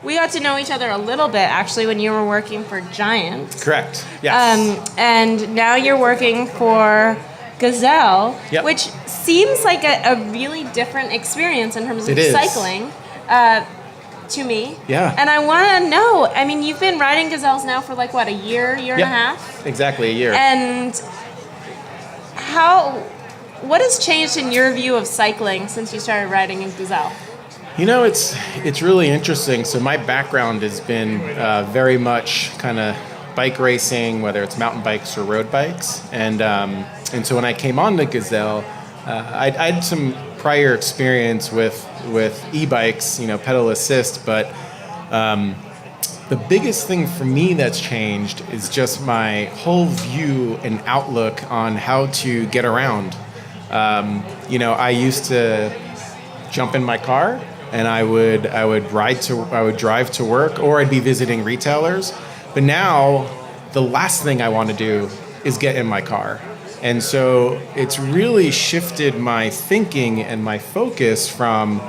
we got to know each other a little bit, actually, when you were working for Giant. Correct. Yes. And now you're working for Gazelle, Yep. which seems like a really different experience in terms of cycling to me. Yeah. And I want to know, I mean, you've been riding Gazelles now for like, what, a year and a half? Exactly, a year. And what has changed in your view of cycling since you started riding in Gazelle? You know, it's really interesting. So my background has been very much kind of bike racing, whether it's mountain bikes or road bikes. And so when I came on to Gazelle, I had some prior experience with e-bikes, pedal assist, but the biggest thing for me that's changed is just my whole view and outlook on how to get around. I used to jump in my car and I would drive to work, or I'd be visiting retailers. But now the last thing I want to do is get in my car. And so it's really shifted my thinking and my focus from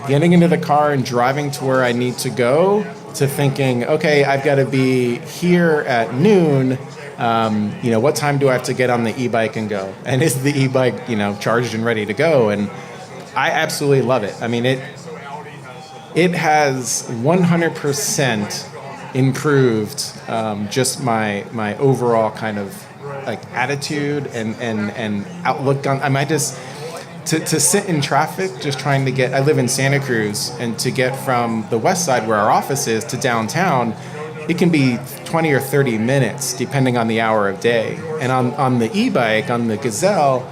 getting into the car and driving to where I need to go to thinking, okay, I've got to be here at noon. What time do I have to get on the e-bike and go? And is the e-bike, charged and ready to go? And I absolutely love it. I mean, it has 100% improved just my overall kind of like attitude and outlook on. I might just to sit in traffic just trying to get. I live in Santa Cruz, and to get from the west side where our office is to downtown, it can be 20 or 30 minutes depending on the hour of day. And on the e-bike, on the Gazelle,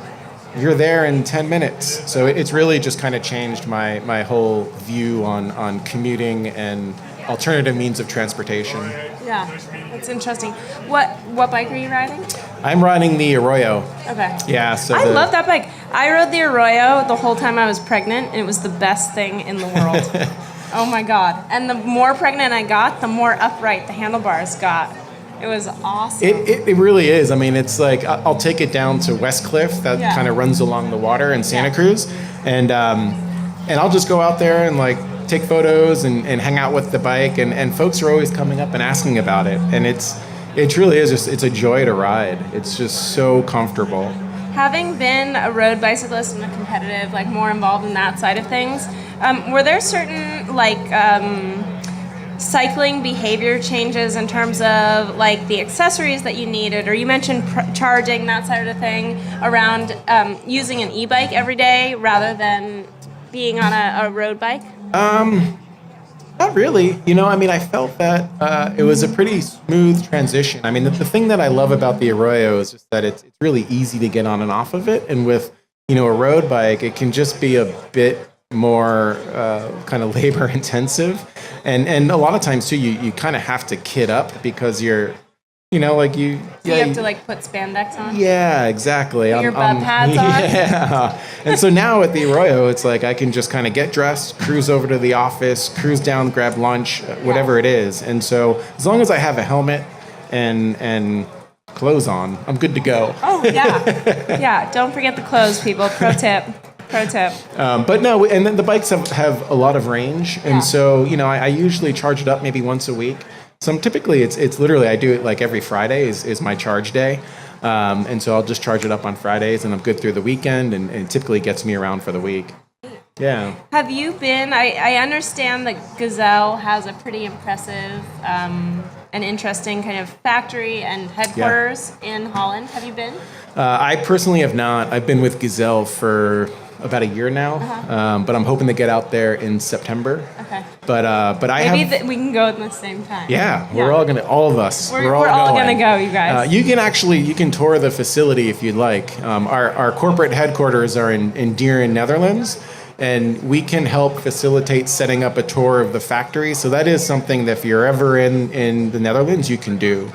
you're there in 10 minutes. So it's really just kind of changed my whole view on commuting and alternative means of transportation. Yeah, that's interesting. What bike are you riding? I'm riding the Arroyo. Okay. Yeah. So I love that bike. I rode the Arroyo the whole time I was pregnant, and it was the best thing in the world. Oh my God. And the more pregnant I got, the more upright the handlebars got. It was awesome. It really is. I mean, it's like I'll take it down to Westcliff, that kind of runs along the water in Santa Cruz, and I'll just go out there and like take photos and hang out with the bike, and folks are always coming up and asking about it, and it truly is just, it's a joy to ride. It's just so comfortable. Having been a road bicyclist and a competitive, like more involved in that side of things, were there certain cycling behavior changes in terms of like the accessories that you needed, or you mentioned charging, that side of the thing, around using an e-bike every day rather than being on a road bike? Not really. I felt that it was a pretty smooth transition. I mean, the thing that I love about the Arroyo is just that it's really easy to get on and off of it. And with, a road bike, it can just be a bit more kind of labor intensive. And a lot of times too, you kind of have to kit up because you're, you have to like put spandex on? Yeah, exactly. Put your bub pads on? Yeah. And so now at the Arroyo, it's like I can just kind of get dressed, cruise over to the office, cruise down, grab lunch, whatever it is. And so as long as I have a helmet and clothes on, I'm good to go. Oh, yeah. Yeah, don't forget the clothes, people. Pro tip. But no, and then the bikes have a lot of range. And so, I usually charge it up maybe once a week. So typically it's literally, I do it like every Friday is my charge day. And so I'll just charge it up on Fridays, and I'm good through the weekend, and it typically gets me around for the week. Yeah. Have you been, I understand that Gazelle has a pretty impressive and interesting kind of factory and headquarters in Holland. Have you been? I personally have not. I've been with Gazelle for about a year now, but I'm hoping to get out there in September. Okay. But I maybe we can go at the same time. Yeah, we're all gonna, all of us. We're all gonna go, you guys. You can tour the facility if you'd like. Our corporate headquarters are in Dieren, Netherlands, and we can help facilitate setting up a tour of the factory. So that is something that if you're ever in the Netherlands, you can do.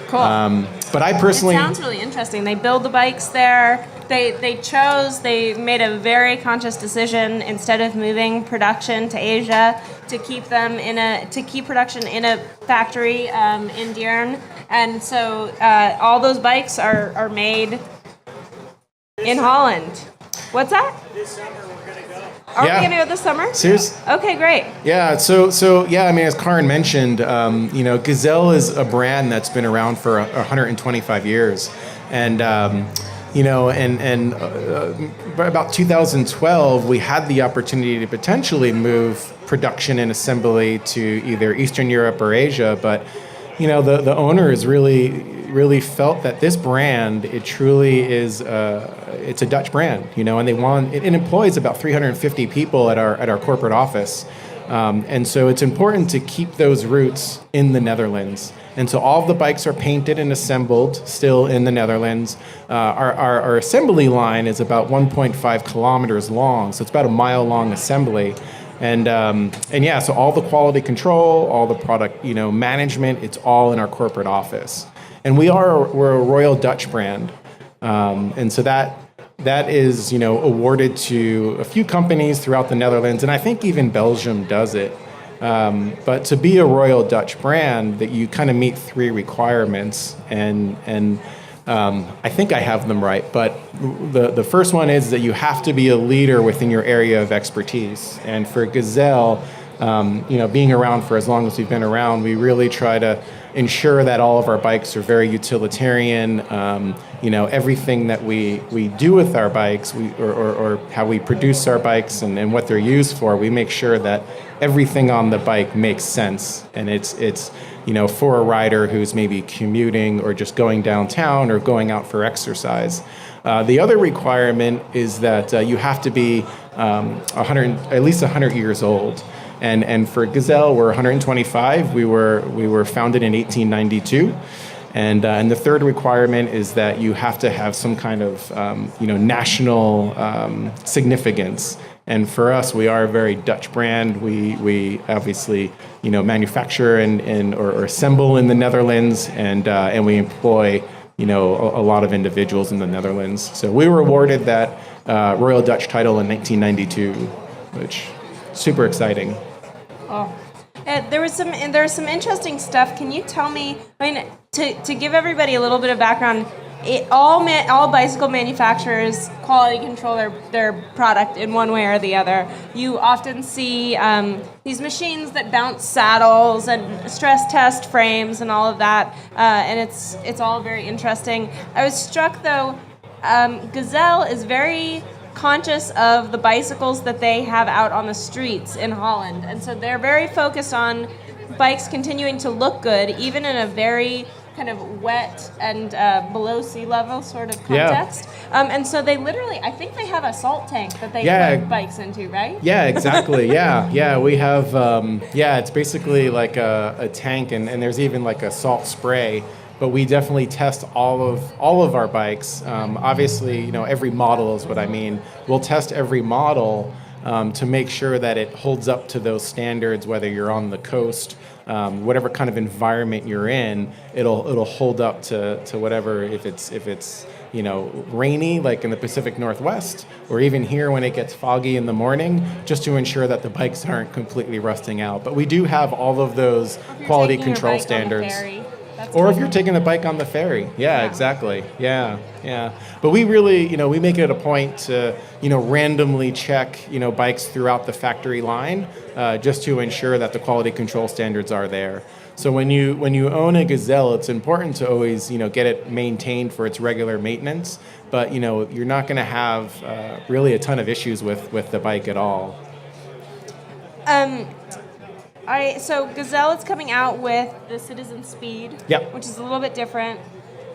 Cool. But I personally... It sounds really interesting. They build the bikes there. They made a very conscious decision, instead of moving production to Asia, to keep production in a factory in Dieren. And so all those bikes are made in Holland. What's that? This summer we're going to go. Are we Yeah. going to go this summer? Seriously? Okay, great. Yeah, so yeah, I mean, as Karin mentioned, Gazelle is a brand that's been around for 125 years, and by about 2012, we had the opportunity to potentially move production and assembly to either Eastern Europe or Asia, but the owners really felt that this brand, it truly is it's a Dutch brand, and it employs about 350 people at our corporate office, and so it's important to keep those roots in the Netherlands. And so all of the bikes are painted and assembled still in the Netherlands. Our assembly line is about 1.5 kilometers long, so it's about a mile-long assembly. And yeah, so all the quality control, all the product, management, it's all in our corporate office. And we're a Royal Dutch brand, and so that is awarded to a few companies throughout the Netherlands, and I think even Belgium does it. But to be a Royal Dutch brand, that you kind of meet three requirements, and I think I have them right. But the first one is that you have to be a leader within your area of expertise. And for Gazelle, being around for as long as we've been around, we really try to ensure that all of our bikes are very utilitarian. Everything that we do with our bikes, or how we produce our bikes and what they're used for, we make sure that everything on the bike makes sense, and it's for a rider who's maybe commuting or just going downtown or going out for exercise. The other requirement is that you have to be at least 100 years old. And for Gazelle, we're 125. We were founded in 1892. And the third requirement is that you have to have some kind of national significance. And for us, we are a very Dutch brand. We obviously manufacture or assemble in the Netherlands, and we employ a lot of individuals in the Netherlands. So we were awarded that Royal Dutch title in 1992, which is super exciting. Oh. There's some interesting stuff. Can you tell me, to give everybody a little bit of background, all bicycle manufacturers quality control their product in one way or the other. You often see these machines that bounce saddles and stress test frames and all of that, and it's all very interesting. I was struck though, Gazelle is very conscious of the bicycles that they have out on the streets in Holland, and so they're very focused on bikes continuing to look good even in a very kind of wet and below sea level sort of context. Yeah. And so they literally, I think they have a salt tank that they put bikes into, right? Yeah, exactly. Yeah, we have, it's basically like a tank, and there's even like a salt spray. But we definitely test all of our bikes. Obviously, every model is what I mean. We'll test every model to make sure that it holds up to those standards, whether you're on the coast, whatever kind of environment you're in, it'll hold up to whatever, if it's rainy, like in the Pacific Northwest, or even here when it gets foggy in the morning, just to ensure that the bikes aren't completely rusting out. But we do have all of those quality control standards. Or if you're taking the bike on the ferry. Yeah, exactly. Yeah. But we really, we make it a point to, randomly check, bikes throughout the factory line, just to ensure that the quality control standards are there. So when you own a Gazelle, it's important to always, get it maintained for its regular maintenance. But, you're not going to have really a ton of issues with the bike at all. So Gazelle is coming out with the Citizen Speed, which is a little bit different.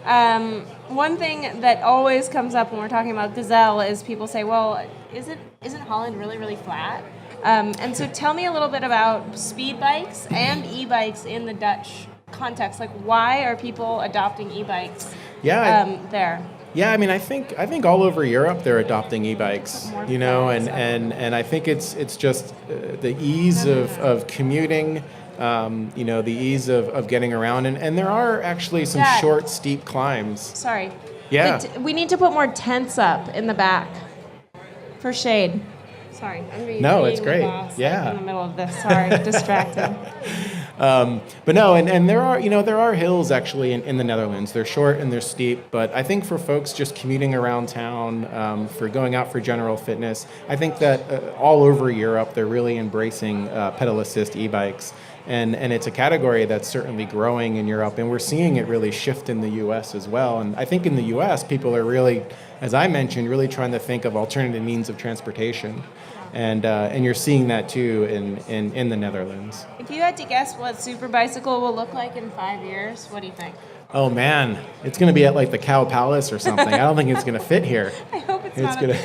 One thing that always comes up when we're talking about Gazelle is people say, well, isn't Holland really, really flat? And so tell me a little bit about speed bikes and e-bikes in the Dutch context. Like, why are people adopting e-bikes there? Yeah, I think all over Europe they're adopting e-bikes, and I think it's just the ease of commuting, the ease of getting around, and there are actually some short, steep climbs. Sorry. Yeah. We need to put more tents up in the back for shade. Sorry, I'm being No, it's great. In the middle of this. Sorry, distracted. But no, and there are hills actually in the Netherlands. They're short and they're steep, but I think for folks just commuting around town, for going out for general fitness, I think that all over Europe they're really embracing pedal assist e-bikes. And it's a category that's certainly growing in Europe, and we're seeing it really shift in the U.S. as well. And I think in the U.S. people are really, as I mentioned, really trying to think of alternative means of transportation. And you're seeing that too in the Netherlands. If you had to guess what Super Bicycle will look like in 5 years, what do you think? Oh man, it's going to be at like the Cow Palace or something. I don't think it's going to fit here. I hope it's not at the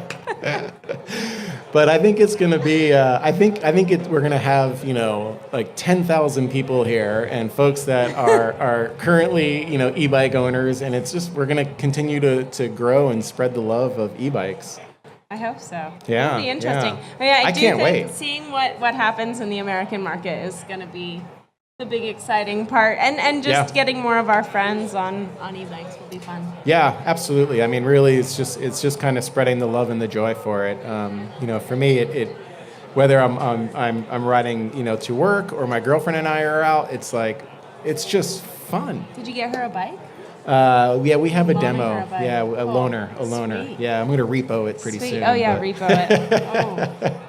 Cow Palace. But I think it's going to be. We're going to have like 10,000 people here and folks that are currently e-bike owners, and it's just we're going to continue to grow and spread the love of e-bikes. I hope so. Yeah, it'll be interesting. yeah. I can't wait. Seeing what happens in the American market is going to be the big exciting part, and just getting more of our friends on e-bikes will be fun. Yeah, absolutely. I mean, really, it's just kind of spreading the love and the joy for it. For me, it whether I'm riding to work or my girlfriend and I are out, it's just fun. Did you get her a bike? Yeah, we have a demo. Yeah, a loaner. Sweet. Yeah, I'm going to repo it pretty soon. Oh yeah, repo it. Oh.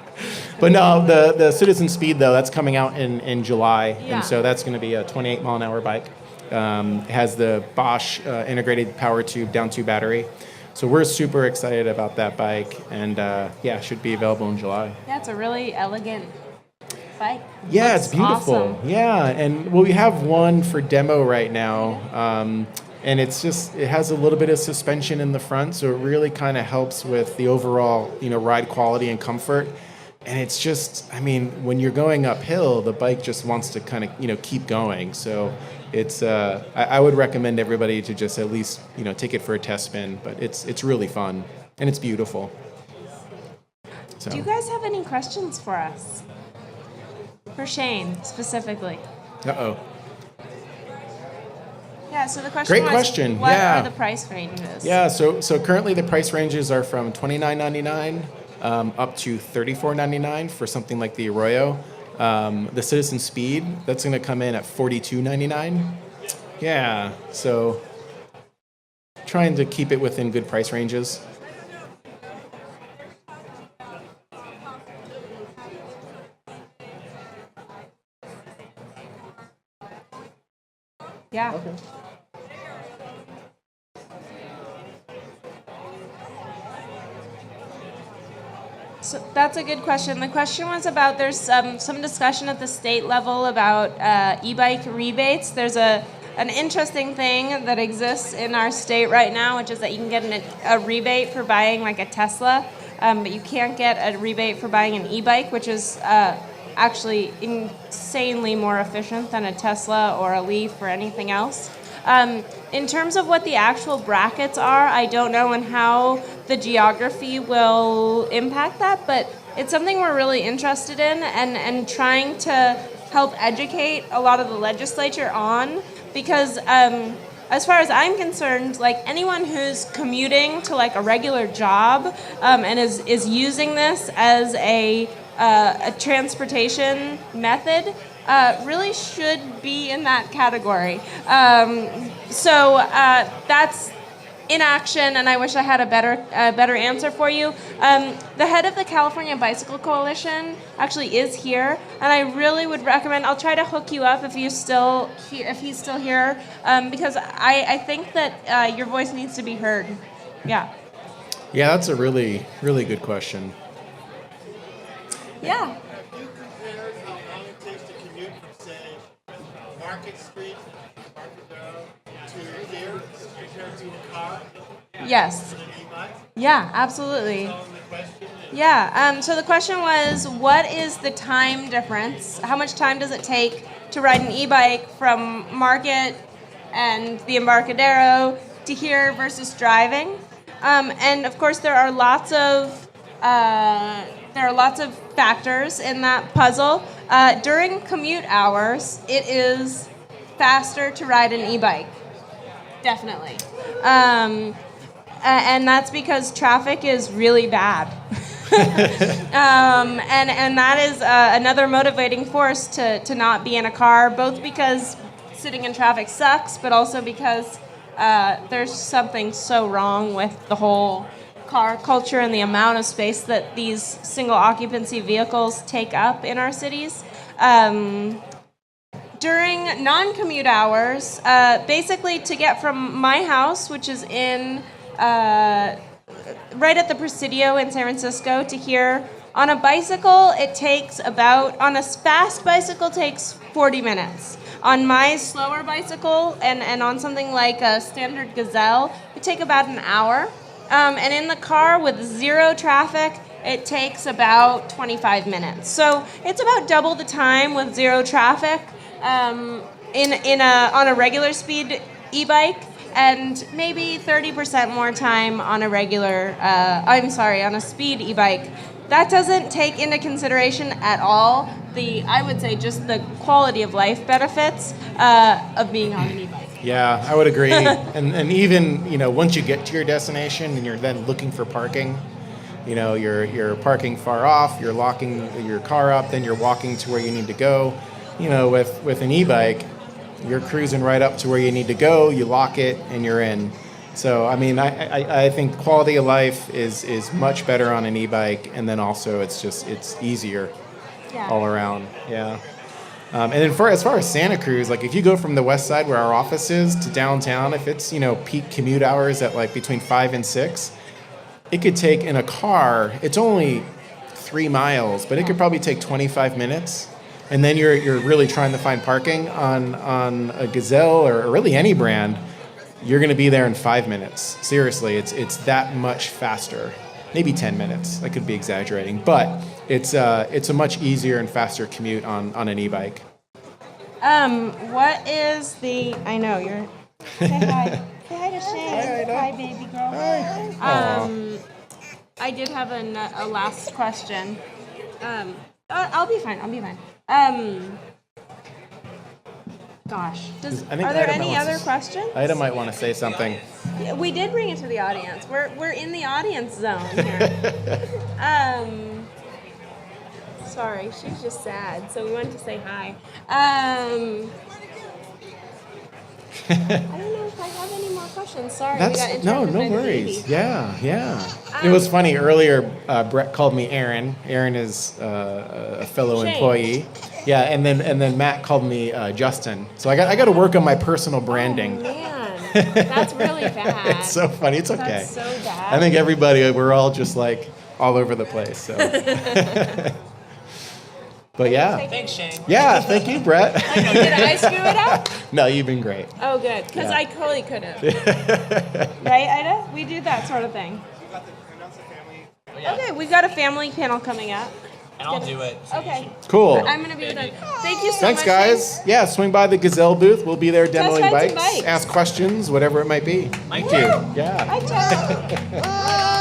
But no, the Citizen Speed though, that's coming out in July, Yeah. and so that's going to be a 28 mile an hour bike. It has the Bosch integrated power tube down tube battery. So we're super excited about that bike, and should be available in July. Yeah, it's a really elegant bike. Yeah, Looks it's beautiful. awesome. Yeah, and we have one for demo right now. And it has a little bit of suspension in the front, so it really kind of helps with the overall, ride quality and comfort. And it's just, I mean, when you're going uphill, the bike just wants to kind of, keep going. So it's, I would recommend everybody to just at least, take it for a test spin. But it's really fun and it's beautiful. So. Do you guys have any questions for us? For Shane specifically? Uh-oh. Yeah, so the question Great was, question. What Yeah. are the price ranges? Yeah, so currently the price ranges are from $29.99 up to $34.99 for something like the Arroyo. The Citizen Speed, that's going to come in at $42.99. Yeah, so trying to keep it within good price ranges. Yeah. Okay. So that's a good question. The question was about there's some discussion at the state level about e-bike rebates. There's an interesting thing that exists in our state right now, which is that you can get a rebate for buying like a Tesla, but you can't get a rebate for buying an e-bike, which is actually insanely more efficient than a Tesla or a Leaf or anything else. In terms of what the actual brackets are, I don't know and how the geography will impact that, but it's something we're really interested in and trying to help educate a lot of the legislature on, because as far as I'm concerned, like anyone who's commuting to like a regular job and is using this as a transportation method really should be in that category. So that's in action, and I wish I had a better answer for you. The head of the California Bicycle Coalition actually is here, and I really would recommend. I'll try to hook you up if he's still here, because I think that your voice needs to be heard. Yeah. Yeah, that's a really, really good question. Yeah. If you compare how long it takes to commute from, say, Market Street, to here, compared to a car, Yes. and an e-bike, Yeah, absolutely. so the question is, Yeah, so the question was, what is the time difference? How much time does it take to ride an e-bike from Market and the Embarcadero to here versus driving? And of course, there are lots of factors in that puzzle. During commute hours, it is faster to ride an e-bike, definitely. And that's because traffic is really bad. And that is another motivating force to not be in a car, both because sitting in traffic sucks, but also because there's something so wrong with the whole car culture and the amount of space that these single occupancy vehicles take up in our cities. During non-commute hours, basically to get from my house, which is in right at the Presidio in San Francisco, to here, on a bicycle, it takes on a fast bicycle, takes 40 minutes. On my slower bicycle and on something like a standard Gazelle, it takes about an hour. And in the car with zero traffic, it takes about 25 minutes. So it's about double the time with zero traffic on a regular speed e-bike, and maybe 30% more time on on a speed e-bike. That doesn't take into consideration at all I would say just the quality of life benefits of being on an e-bike. Yeah, I would agree. and even, once you get to your destination and you're then looking for parking, you're parking far off, you're locking your car up, then you're walking to where you need to go. With an e-bike, you're cruising right up to where you need to go, you lock it, and you're in. So, I think quality of life is much better on an e-bike, and then also it's easier all around. Yeah. And then as far as Santa Cruz, like if you go from the west side where our office is to downtown, if it's, peak commute hours at like between 5 and 6, it could take in a car, it's only 3 miles, but it could probably take 25 minutes. And then you're really trying to find parking on a Gazelle or really any brand, you're going to be there in 5 minutes. Seriously, it's that much faster. Maybe 10 minutes. I could be exaggerating, but it's a much easier and faster commute on an e-bike. What is the? I know you're. Say hi. Say hi to Shane. Hi, baby girl. Hi. I did have a last question. I'll be fine. Gosh. Are there any other questions? Ida might want to say something. Yeah, we did bring it to the audience. We're in the audience zone here. Sorry, she's just sad, so we wanted to say hi. I don't know if I have any more questions. Sorry, we got interrupted by the worries. baby. Yeah. It was funny earlier. Brett called me Aaron. Aaron is a fellow employee. Yeah, and then Matt called me Justin. So I got to work on my personal branding. Oh, man, that's really bad. It's so funny. It's okay. That's so bad. I think we're all just like all over the place. So. But yeah. Thanks, Shane. Yeah, thank you, Brett. Did I screw it up? No, you've been great. Oh, good, because Yeah. I totally could have. Right, Ida? We do that sort of thing. Okay, we've got a family panel coming up. And I'll do it. Okay. Cool. I'm going to be with them. Thank you so Thanks, much. guys. Yeah, swing by the Gazelle booth. We'll be there demoing rides and bikes, bikes. ask questions, whatever it might be. Thank you. Yeah. Bye, Jeff.